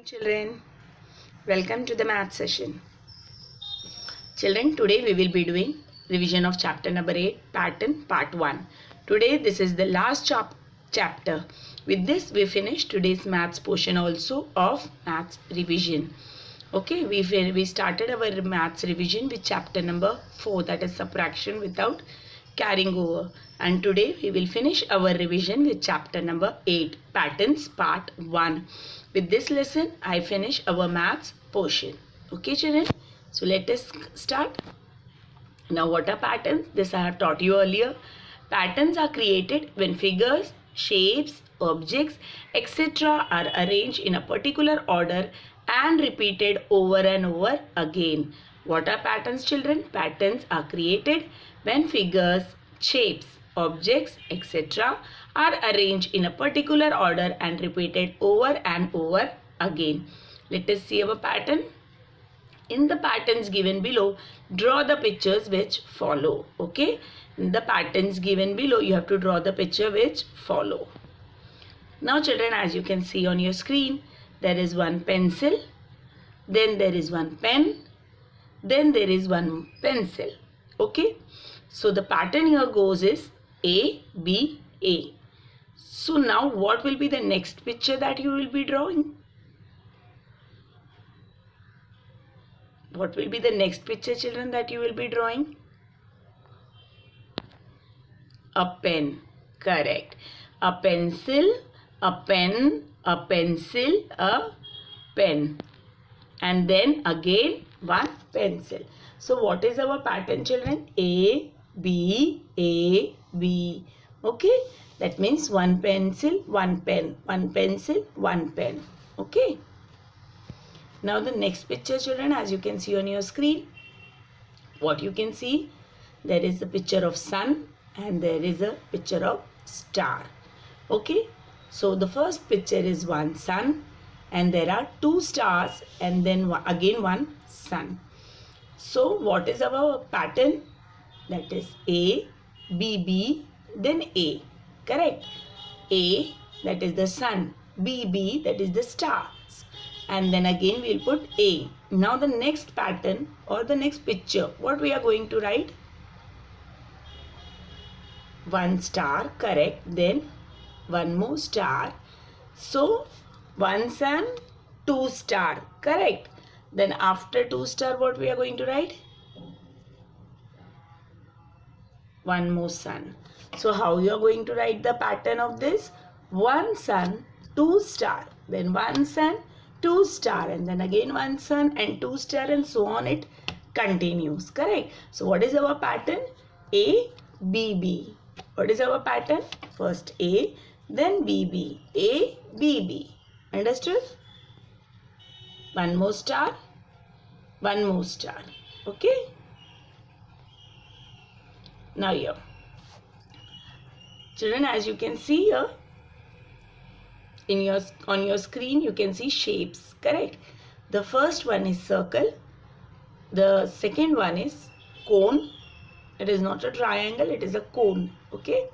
Children, welcome to the math session. Children, today we will be doing revision of chapter number 8, pattern part 1. Today this is the last chapter. With this we finish today's maths portion also of maths revision. Okay, we started our maths revision with chapter number 4, that is subtraction without carrying over, and today we will finish our revision with chapter number 8, patterns part 1. With this lesson I finish our maths portion. Okay children, so let us start. Now what are patterns? This I have taught you earlier. Patterns are created when figures, shapes, objects, etc. are arranged in a particular order and repeated over and over again. What are patterns, children? Patterns are created when figures, shapes, objects, etc. are arranged in a particular order and repeated over and over again. Let us see our pattern. In the patterns given below, draw the pictures which follow. Okay, in the patterns given below, you have to draw the picture which follow. Now children, as you can see on your screen, there is one pencil, then there is one pen, then there is one pencil. Okay, so the pattern here goes is A, B, A. So now what will be the next picture that you will be drawing? What will be the next picture, children, that you will be drawing? A pen. Correct. A pencil, a pen, a pencil, a pen. And then again one pencil. So what is our pattern, children? A, B, A, B. Okay. That means one pencil, one pen. One pencil, one pen. Okay. Now the next picture, children, as you can see on your screen, what you can see, there is a picture of sun and there is a picture of star. Okay, so the first picture is one sun and there are two stars and then again one sun. So what is our pattern? That is A, B, B, then A. Correct. A, that is the sun. B, B, that is the stars. And then again we will put A. Now the next pattern or the next picture, what we are going to write? One star, correct. Then one more star. So one sun, two star, correct. Then after two star, what we are going to write? One more sun. So how you are going to write the pattern of this? One sun, two star. Then one sun, two star, and then again one sun and two star, and so on it continues. Correct. So what is our pattern? A, B, B. What is our pattern? First A, then B, B. A, B, B. Understood? One more star, one more star. Okay. Now here, children, as you can see here, on your screen you can see shapes. Correct. The first one is circle, the second one is cone. It is not a triangle, it is a cone. Okay,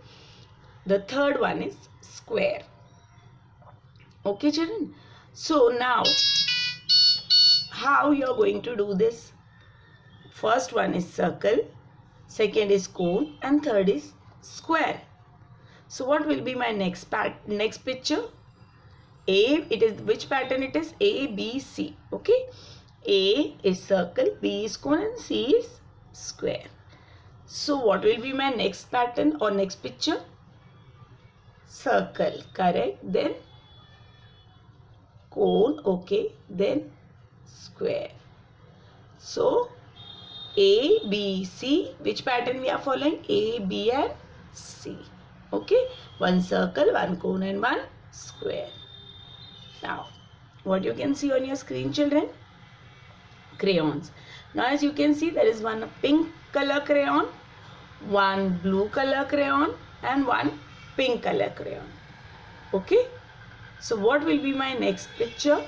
the third one is square. Okay children, so now how you are going to do this? First one is circle, second is cone, and third is square. So what will be my next picture? A, it is which pattern it is? A, B, C. Okay. A is circle, B is cone, and C is square. So what will be my next pattern or next picture? Circle, correct. Then cone, okay. Then square. So A, B, C. Which pattern we are following? A, B, and C. Okay. One circle, one cone, and one square. Now, what you can see on your screen, children? Crayons. Now, as you can see, there is one pink color crayon, one blue color crayon, and one pink color crayon. Okay. So, what will be my next picture?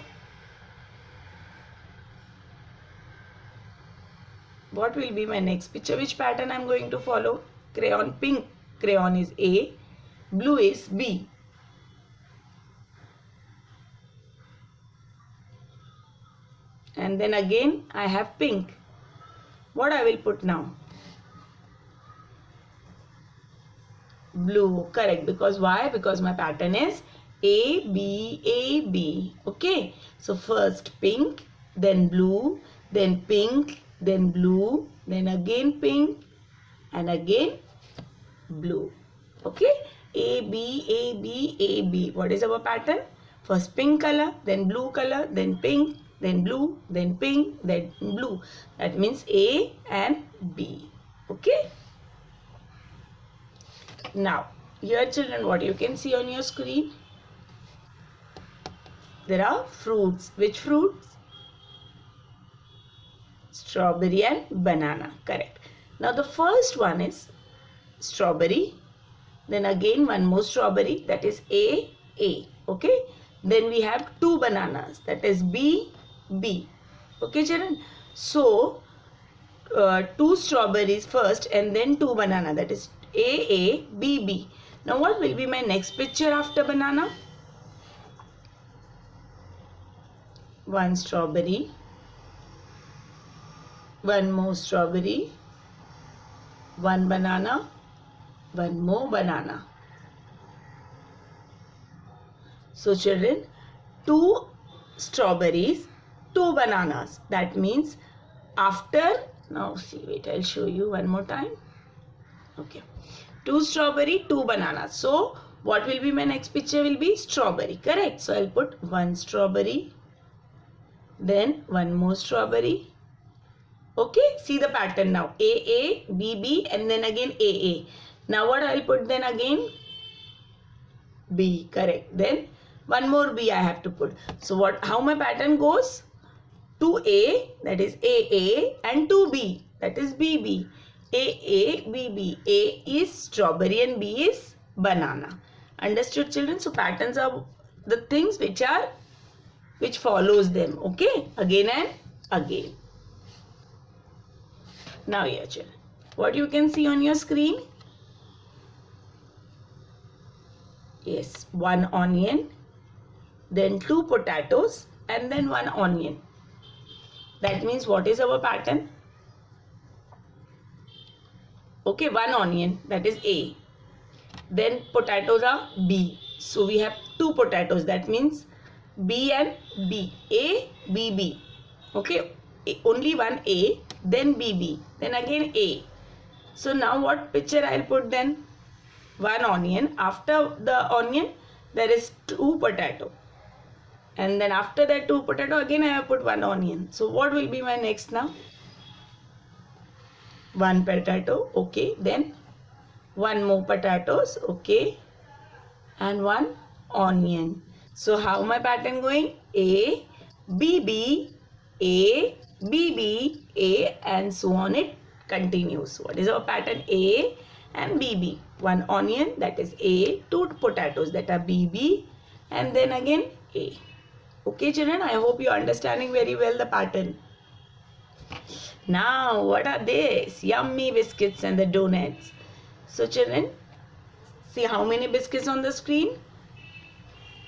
What will be my next picture? Which pattern I am going to follow? Crayon, pink crayon is A, blue is B. and then again I have pink. What I will put now? Blue. Correct. Because why? Because my pattern is A, B, A, B. Okay. So first pink, then blue, then pink, then blue, then again pink, and again blue. Okay. A, B, A, B, A, B. What is our pattern? First pink color, then blue color, then pink, then blue, then pink, then blue. That means A and B. Okay. Now, here children, what you can see on your screen? There are fruits. Which fruits? Strawberry and banana. Correct. Now, the first one is strawberry. Then again one more strawberry, that is A, A. Okay. Then we have two bananas, that is B, B. Okay children. So, two strawberries first and then two banana, that is A, B, B. Now what will be my next picture after banana? One strawberry, one more strawberry, one banana, one more banana. So children, two strawberries, two bananas. That means after, now see, wait, I'll show you one more time. Okay, two strawberry, two bananas. So what will be my next picture? Will be strawberry. Correct. So I'll put one strawberry, then one more strawberry. Okay, see the pattern now. A, B, B, and then again A. Now what I'll put then again? B. Correct. Then one more B I have to put. So what? How my pattern goes? 2A, that is A, and 2B, that is BB. A, B. A is strawberry and B is banana. Understood children? So patterns are the things which follows them. Okay, again and again. Now here children, what you can see on your screen? Yes, one onion, then two potatoes, and then one onion. That means what is our pattern? Okay, one onion, that is A. Then potatoes are B. So we have two potatoes, that means B and B. A, B, B. Okay, only one A, then BB, then again A. So now what picture I'll put then? One onion. After the onion, there is two potato. And then after that two potato, again I have put one onion. So what will be my next now? One potato, okay. Then one more potatoes, okay. And one onion. So how my pattern going? A, B, B, A, B, B, A, and so on it continues. What is our pattern? A and B, B. One onion, that is A, two potatoes, that are B, B, and then again A. Okay children, I hope you are understanding very well the pattern. Now what are these? Yummy biscuits and the donuts. So children, see how many biscuits on the screen?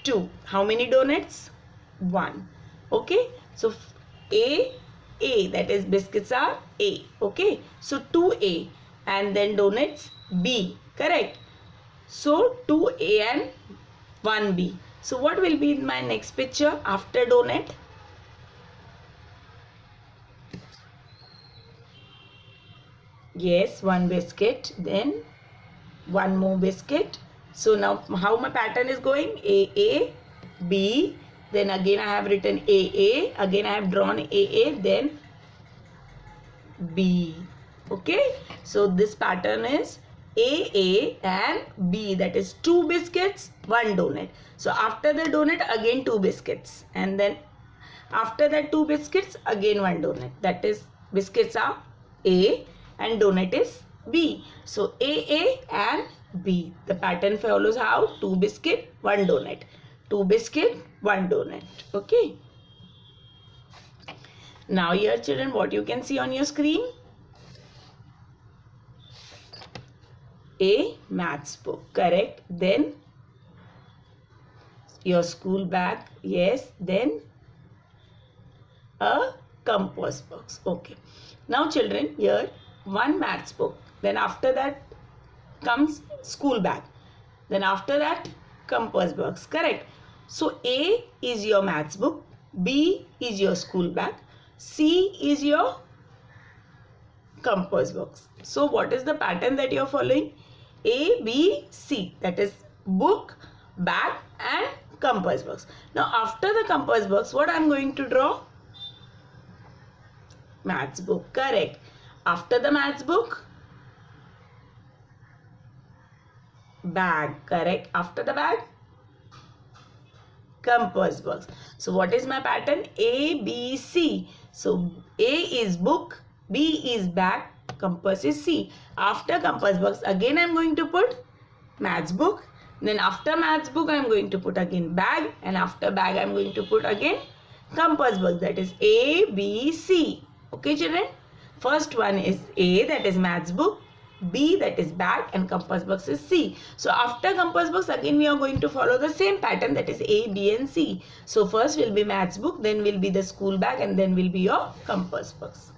2. How many donuts? 1. Okay, so A, that is biscuits are A. Okay, so 2A, and then donuts B. Correct. So 2A and 1B. So what will be my next picture after donut? Yes, one biscuit, then one more biscuit. So now how my pattern is going? A, B, then again I have written A, again I have drawn A, then B. Okay, so this pattern is A and B, that is 2 biscuits, 1 donut. So after the donut again 2 biscuits, and then after that 2 biscuits again 1 donut. That is biscuits are A and donut is B. So A and B. The pattern follows how? 2 biscuit, 1 donut. 2 biscuit, 1 donut. Okay. Now here children, what you can see on your screen? A maths book. Correct. Then your school bag. Yes. Then A compass box. Okay. Now children, here one maths book. Then after that comes school bag. Then after that compass box. Correct. So A is your maths book. B is your school bag. C is your compass box. So what is the pattern that you are following? A, B, C. That is book, bag and compass box. Now after the compass box, what I am going to draw? Maths book. Correct. After the maths book, bag. Correct. After the bag, compass box. So what is my pattern? A, B, C. So A is book, B is bag, compass is C. After compass box, again I am going to put maths book. Then after maths book, I am going to put again bag. And after bag, I am going to put again compass box. That is A, B, C. Okay children? First one is A, that is maths book. B, that is bag, and compass box is C. So after compass box, again we are going to follow the same pattern, that is A, B and C. So first will be maths book, then will be the school bag, and then will be your compass box.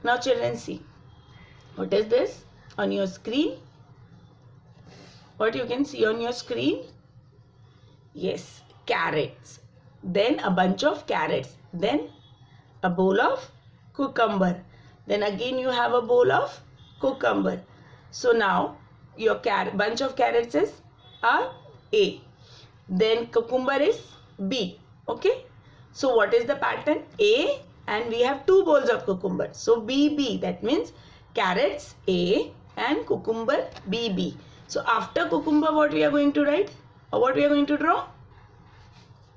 Now children, see. What is this on your screen? What you can see on your screen? Yes, carrots. Then a bunch of carrots. Then a bowl of cucumber. Then again you have a bowl of cucumber. So now your bunch of carrots is A. Then cucumber is B. Okay. So what is the pattern? A, and we have two bowls of cucumber. So B. That means carrots A and cucumber B. So after cucumber, what we are going to write? Or what we are going to draw?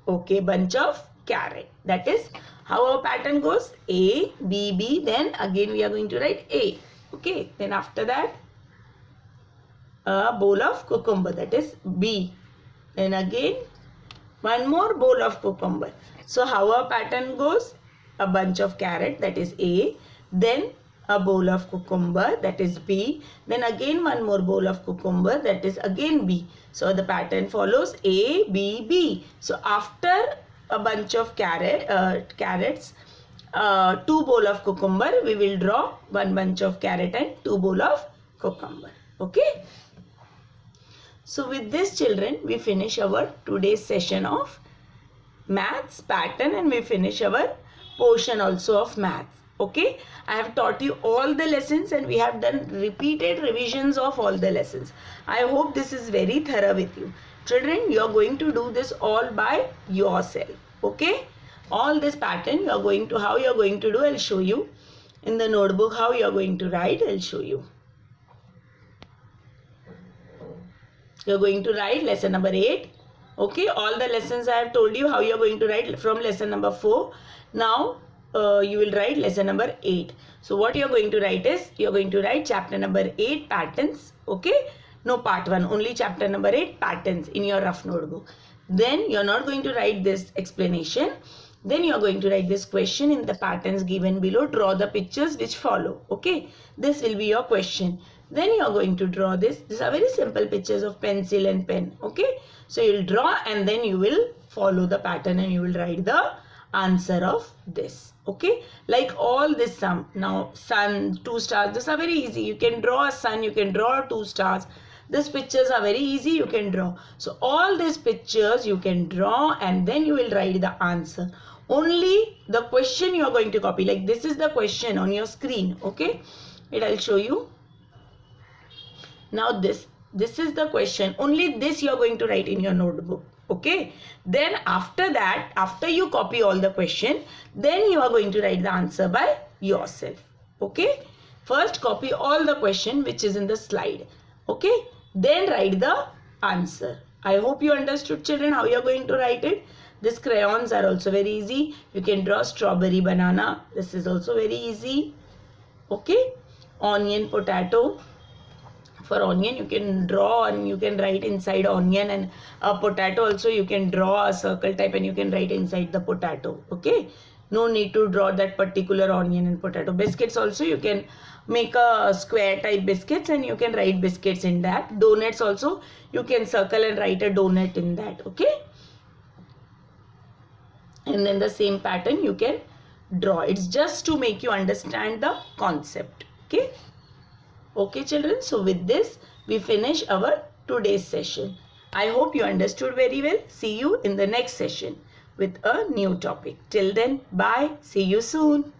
Okay, bunch of carrot. That is how our pattern goes. A, B. Then again we are going to write A. Okay. Then after that, a bowl of cucumber. That is B. Then again, one more bowl of cucumber. So how our pattern goes? A bunch of carrot. That is A. Then a bowl of cucumber, that is B. Then again one more bowl of cucumber, that is again B. So the pattern follows A, B. So after a bunch of carrots, two bowl of cucumber, we will draw one bunch of carrot and two bowl of cucumber. Okay. So with this children, we finish our today's session of maths pattern, and we finish our portion also of maths. Okay, I have taught you all the lessons, and we have done repeated revisions of all the lessons. I hope this is very thorough with you. Children, you are going to do this all by yourself. Okay, all this pattern you are going to, how you are going to do, I will show you in the notebook. How you are going to write, I will show you. You are going to write lesson number 8. Okay, all the lessons I have told you how you are going to write from lesson number 4. Now you will write lesson number 8. So what you are going to write is, you are going to write chapter number 8 patterns. Okay, no part 1, only chapter number 8 patterns in your rough notebook. Then you are not going to write this explanation. Then you are going to write this question in the patterns given below. Draw the pictures which follow. Okay, this will be your question. Then you are going to draw this. These are very simple pictures of pencil and pen. Okay, so you will draw, and then you will follow the pattern, and you will write the answer of this. Okay, like all this sum. Now sun, 2 stars, these are very easy. You can draw a sun, you can draw 2 stars. These pictures are very easy, you can draw. So all these pictures you can draw, and then you will write the answer. Only the question you are going to copy. Like this is the question on your screen. Okay, I'll show you. Now this is the question. Only this you are going to write in your notebook. Okay, then after that, after you copy all the question, then you are going to write the answer by yourself. Okay, first copy all the question which is in the slide. Okay, then write the answer. I hope you understood children how you are going to write it. These crayons are also very easy. You can draw strawberry, banana. This is also very easy. Okay, onion, potato. For onion you can draw, and you can write inside onion, and a potato also you can draw a circle type, and you can write inside the potato. Okay, no need to draw that particular onion and potato. Biscuits also you can make a square type biscuits, and you can write biscuits in that. Donuts also you can circle and write a donut in that. Okay, and then the same pattern you can draw. It's just to make you understand the concept. Okay children, so with this we finish our today's session. I hope you understood very well. See you in the next session with a new topic. Till then, bye. See you soon.